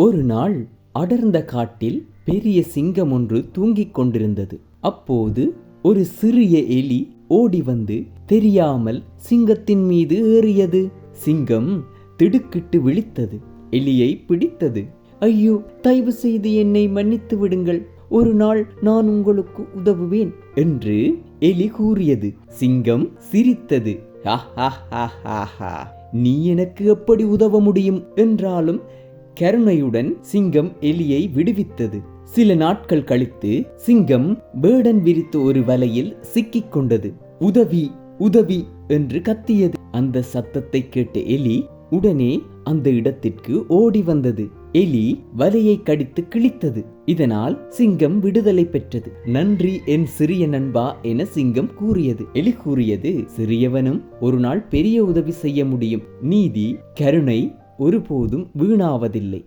ஒரு நாள் அடர்ந்த காட்டில் பெரிய சிங்கம் ஒன்று தூங்கிக் கொண்டிருந்தது. அப்போது ஒரு சிறிய எலி ஓடி வந்து தெரியாமல் சிங்கத்தின் மீது ஏறியது. சிங்கம் திடுக்கிட்டு விழித்தது. எலியை பிடித்தது. ஐயோ, தயவு செய்து என்னை மன்னித்து விடுங்கள், ஒரு நாள் நான் உங்களுக்கு உதவுவேன் என்று எலி கூறியது. சிங்கம் சிரித்தது. நீ எனக்கு எப்படி உதவ முடியும் என்றாலும் கருணையுடன் சிங்கம் எலியை விடுவித்தது. சில நாட்கள் கழித்து சிங்கம் பேடன் விரித்து ஒரு வலையில் சிக்கிக் கொண்டது. உதவி உதவி என்று கத்தியது. அந்த சத்தத்தை கேட்ட எலி உடனே அந்த இடத்திற்கு ஓடி வந்தது. எலி வலையை கடித்து கிழித்தது. இதனால் சிங்கம் விடுதலை பெற்றது. நன்றி என் சிறிய நண்பா என சிங்கம் கூறியது. எலி கூறியது, சிறியவனும் ஒரு நாள் பெரிய உதவி செய்ய முடியும். நீதி, கருணை ஒருபோதும் வீணாவதில்லை.